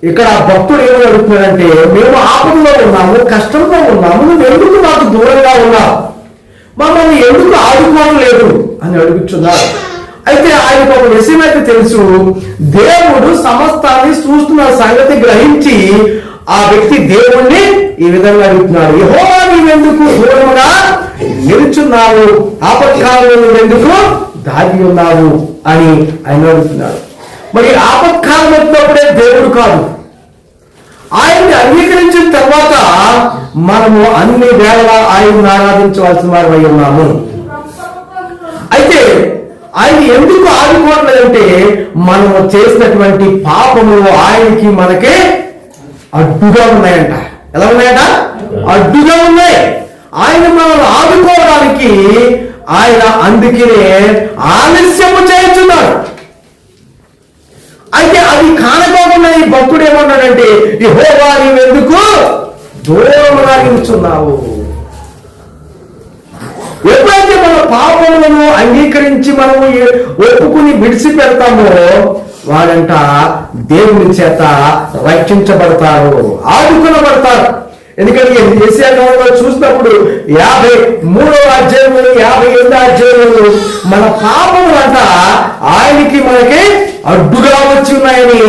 ఇక్కడ భక్తుడు ఏమని అడుగుతున్నాడంటే, మేము ఆపదలో ఉన్నాము, కష్టంలో ఉన్నాము, నువ్వు ఎందుకు నాకు దూరంగా ఉన్నావు, మమ్మల్ని ఎందుకు ఆదుకోవట్లేదు అని అడుగుతున్నారు. అయితే ఆయనకు ఒక విషయం అయితే తెలుసు, దేవుడు సమస్తాన్ని చూస్తున్న సంగతి గ్రహించి ఆ వ్యక్తి దేవుణ్ణి ఈ విధంగా అడుగుతున్నాడు, యెహోవా నీవెందుకు దూరముగా నిలుచున్నావు, ఆపత్కాలంలో నువ్వెందుకు దాగి ఉన్నావు అని ఆయన అడుగుతున్నాడు. మరి ఆపత్కాలం వచ్చినప్పుడే దేవుడు కాదు, ఆయన్ని అంగీకరించిన తర్వాత మనము అన్ని వేళలా ఆయన్ని ఆరాధించవలసిన వారమై ఉన్నాము. అయితే ఆయన ఎందుకు ఆదుకోవట్లేదంటే, మనము చేసినటువంటి పాపములు ఆయనకి మనకే అడ్డుగా ఉన్నాయంట. ఎలా ఉన్నాయంట? అడ్డుగా ఉన్నాయి. ఆయన మనల్ని ఆదుకోవడానికి ఆయన అందుకే ఆలస్యము చేస్తున్నాడు. అయితే అది కానకోకుండా ఈ భక్తుడు ఏమన్నాడంటే, యెహోవా నీవెందుకు దూరముగా నిలుచున్నావు. ఎప్పుడైతే మన పాపములను అంగీకరించి మనము ఒప్పుకుని విడిచిపెడతామో వాడంట దేవుని చేత రక్షించబడతారు, ఆదుకొనబడతారు. ఎందుకంటే యెషయా గ్రంథంలో చూసినప్పుడు 53వ అధ్యాయము 58వ అధ్యాయములు మన పాపములంట ఆయనకి మనకి అడ్డుగా వచ్చి ఉన్నాయని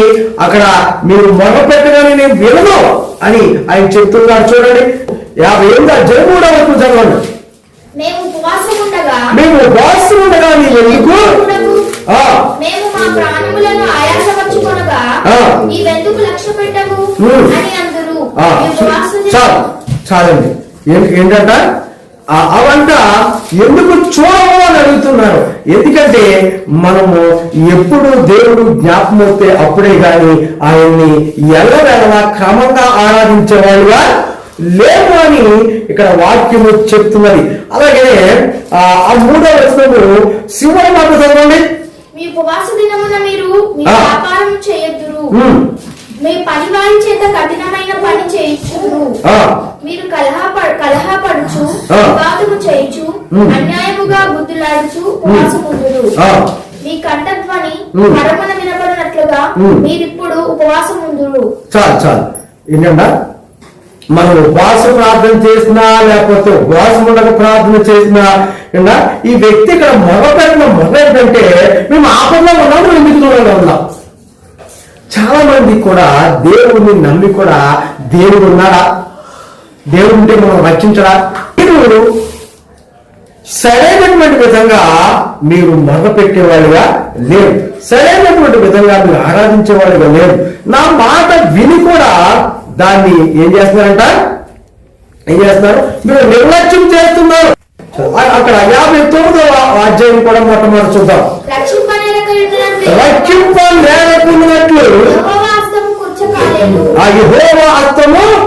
అక్కడ మీరు మొదలుపెట్టగానే నేను వినను అని ఆయన చెప్తున్నాడు. చూడండి 58వ అధ్యాయం 3వ వచనం చదవండి. మేము ఉపవాసం ఉండగా నీవు ఎందుకు మేము మా ప్రాణములను ఆయాసపరచుకొనగా నీవెందుకు లక్ష్య పెట్టవు అని అందరూ. చాలండి. ఏంటంట అవంట ఎందుకు చూడము అని అడుగుతున్నారు. ఎందుకంటే మనము ఎప్పుడు దేవుడు జ్ఞాపకం వస్తే అప్పుడే గాని ఆయన్ని ఎల్లవేళలా క్రమంగా ఆరాధించేవాడుగా లేదు అని ఇక్కడ వాక్యము చెప్తున్నది. అలాగే ఆ 3వ వచనము శివుని మాట చదవండి. మీ ఉపవాస దినమున మీరు మీ వ్యాపారం చేయొద్దురు, మీ పనివారి చేత కఠినమైన పని చేయించుదురు, మీరు కలహపడుచు వివాదము చేయుచు అన్యాయముగా బుద్ధులాడుచు ఉపవాసముందురు, మీ కంఠధ్వని పరమున వినబడినట్లుగా మీరిప్పుడు ఉపవాసముందురు. చాలు ఏంటంటే మనం ఉపవాస ప్రార్థన చేసినా లేకపోతే ఉపవాసం ఉండక ప్రార్థన చేసినా ఈ వ్యక్తి ఇక్కడ మొదలుపెట్టిన ఏంటంటే, మేము ఆపదలో ఉన్నాము, ఎందుకు దూరంగా ఉన్నాం. చాలా మంది కూడా దేవుడిని నమ్మి కూడా దేవుడు ఉన్నాడా, దేవుడు ఉంటే మనం రక్షించడా, మీరు సరైనటువంటి విధంగా మీరు మొదలుపెట్టేవాళ్ళుగా లేరు, సరైనటువంటి విధంగా మీరు ఆరాధించేవాళ్ళుగా లేరు. నా మాట విని కూడా దాన్ని ఏం చేస్తున్నారు, మీరు నిర్లక్ష్యం చేస్తున్నారు. అక్కడ 59వ అధ్యాయం కూడా మొట్టమొదటి చూద్దాం. రక్షింపలేకున్నట్లు యెహోవా హస్తము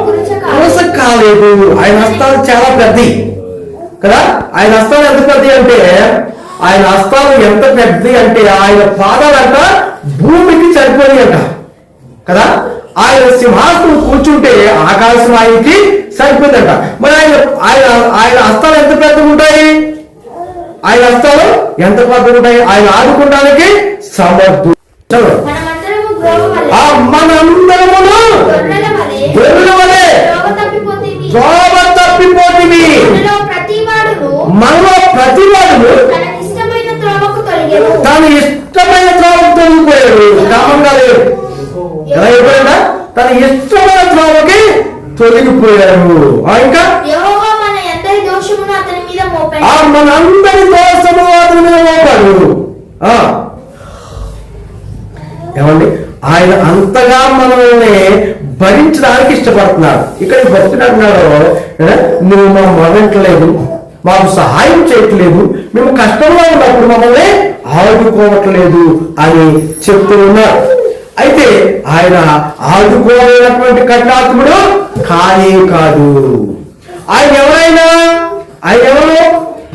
కురచ కాలేదు. ఆయన హస్తాలు చాలా పెద్దవి కదా. ఆయన హస్తాలు ఎంత పెద్దవి అంటే, ఆయన హస్తాలు ఎంత పెద్దవి అంటే ఆయన పాదాలంట భూమికి సరిపోయి అంట కదా. ఆయన సింహాసనం కూర్చుంటే ఆకాశం ఆయనకి సరిపోతుందంట. మరి ఆయన హస్తాలు ఎంత పెద్దగా ఉంటాయి, ఆయన హస్తాలు ఎంత పెద్దగా ఉంటాయి, ఆయన ఆదుకోవడానికి సమర్థుడు. మనందరమును గొర్రెల వలె త్రోవ తప్పిపోతిమి, మనలో ప్రతివాడును తన ఇష్టమైన త్రోవకు తొలగిపోయాడు. క్రమంగా లేదు ఎలా అయిపోయిందా, తన ఇష్టమైన త్రోవకి తొలగిపోయాడు. ఇంకా మనందరి దోషము అతని మీద మోపాడు. ఏమండి, ఆయన అంతగా మనల్ని భరించడానికి ఇష్టపడుతున్నాడు. ఇక్కడ భక్తుడు అంటున్నాడు, నువ్వు మా మొదలట్లేదు, మాకు సహాయం చేయట్లేదు, మేము కష్టంలో ఉన్నప్పుడు మమ్మల్ని ఆదుకోవట్లేదు అని చెప్తూ ఉన్నారు. అయితే ఆయన ఆదుకోలేనటువంటి కఠినాత్ముడు కానే కాదు. ఆయన ఎవరు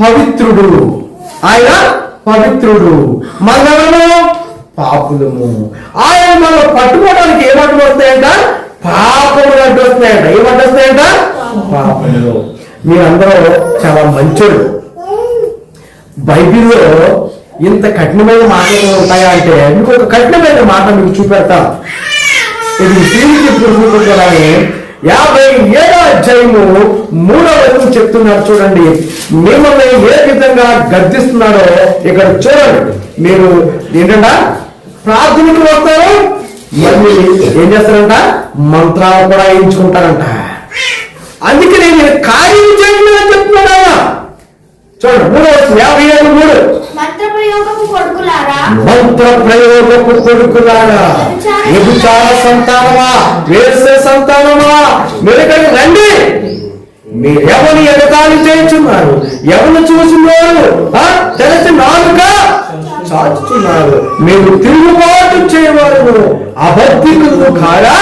పవిత్రుడు, ఆయన పవిత్రుడు, మనెవరు పాపులము. ఆయన మనం పట్టుకోవడానికి ఏమంటూ వస్తాయంట, పాపములు అంటూ వస్తాయంట. ఏమంటూ వస్తాయంట, పాపములు. మీరందరూ చాలా మంచోళ్ళు. బైబిల్లో ఇంత కఠినమైన మాటలు ఉంటాయా అంటే, మీకు ఒక కఠినమైన మాట మీకు చూపెడతాను. ఇది సీనికి పురుషులని 57వ అధ్యాయము 3వ వచనం చెప్తున్నారు. చూడండి, మిమ్మల్ని ఏ విధంగా గద్దిస్తున్నాడో ఇక్కడ చూడండి. మీరు ఏంటంటే ప్రార్థనకు వస్తారు, మళ్ళీ ఏం చేస్తారంట, మంత్రాలు కూడా వేయించుకుంటారంట. అందుకని నేను కార్యం చేయడం అని చెప్తున్నాడు ఆయన. చూడండి 3వ వచనం 57:3. మంత్ర ప్రయోగపు కొడుకులారా, వ్యభిచార సంతానమా, వేసే సంతానమా, మీరు ఇక్కడికి రండి. మీరు ఎవరిని ఎగతాళి చేస్తున్నారు, ఎవరిని చూస్తున్నారు, తెలిసి నాలుక చాచుతున్నారు. మీరు తిరుగుబాటు చేయవారు అబద్ధికులు కాదా?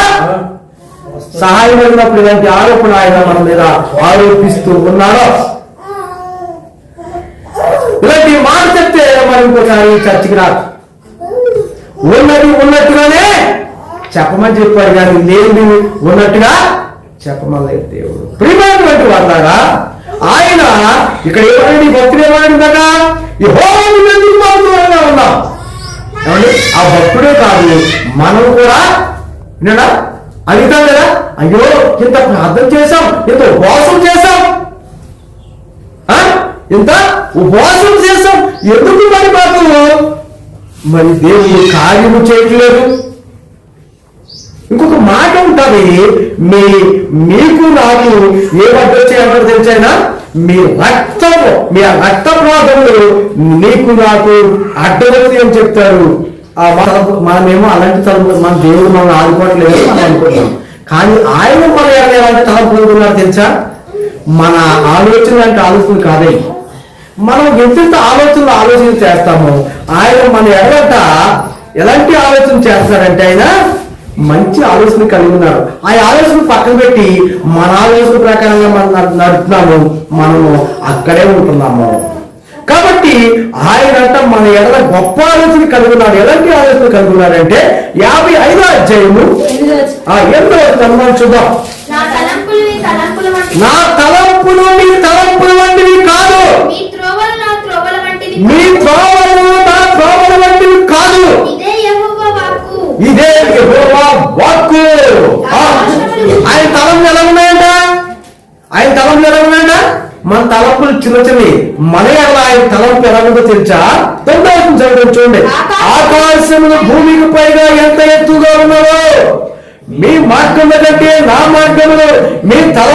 సహాయం అయినప్పుడు ఇలాంటి ఆరోపణ ఆయన మన మీద ఆరోపిస్తూ ఉన్నాడు. ఇలాంటి మాట చెప్తే మరి ఇంకోసారి చర్చికి రాదు. ఉన్నది ఉన్నట్టుగానే చెప్పమని చెప్పాడు, కానీ లేని ఉన్నట్టుగా చెప్పమలేదు దేవుడు. ప్రియమైనటువంటి వాళ్ళారా, ఆయన ఇక్కడ ఏమండి భక్తుడు ఏమైందట, యెహోవాను ఎందుకు మనం దూరంగా ఉన్నాం ఏమండి? ఆ భక్తుడే కాదు, మనం కూడా వినడా అడుగుతాం కదా, అయ్యో ఇంత ప్రార్థన చేశాం, ఇంత ఉపవాసం చేశాం, ఇంత ఉపవాసం చేశాం, ఎందుకు మరి మాకు మరి దేవుడు కార్యము చేయట్లేదు? ఇంకొక మాట ఉంటుంది, మీకు నాకు ఏ వచ్చాయంటారు తెలిసైనా, మీ రక్త ప్రాధములు నీకు నాకు అడ్డవచ్చి అని చెప్తారు. మనమేమో అలాంటి తలంపు, మన దేవుడు మనం ఆడుకోవట్లేదు మనం అనుకుంటాం, కానీ ఆయన మన ఎలాంటి తలంపులు ఉన్నారు తెలుసా? మన ఆలోచన అంటే ఆలోచన కాదే, మనం ఎంత ఆలోచన చేస్తామో ఆయన మన ఎడగట ఎలాంటి ఆలోచన చేస్తారంటే ఆయన మంచి ఆలోచన కలిగి ఉన్నారు. ఆ ఆలోచన పక్కన పెట్టి మన ఆలోచన ప్రకారంగా మనం నడుపుతున్నాము, మనము అక్కడే ఉంటున్నాము. కాబట్టి ఆయన అంట మన ఎడల గొప్ప ఆలోచన కలిగి ఉన్నారు. ఎలాంటి ఆలోచన కలిగి ఉన్నారంటే 55వ అధ్యాయము 8వ చూద్దాం. నా తలంపులు మీ తలంపులు వంటివి కాదు, మీ త్రోవలు నా త్రోవల వంటివి, మీ త్రోవలు నా త్రోవల వంటివి కాదు. ఇదే యెహోవా వాక్కు. ఆయన తలంపులు ఎలా ఉన్నాయంట? మన తలంపులు చిన్న చిన్నవి, మన ఎలా ఆయన తలంపు ఎలా ఉందో తెలుసా? 9వ చదువు చూడండి. ఆకాశములు భూమికి పైగా ఎంత ఎత్తుగా ఉన్నారో, మీ మార్గముల కంటే నా మార్గములు మీ తల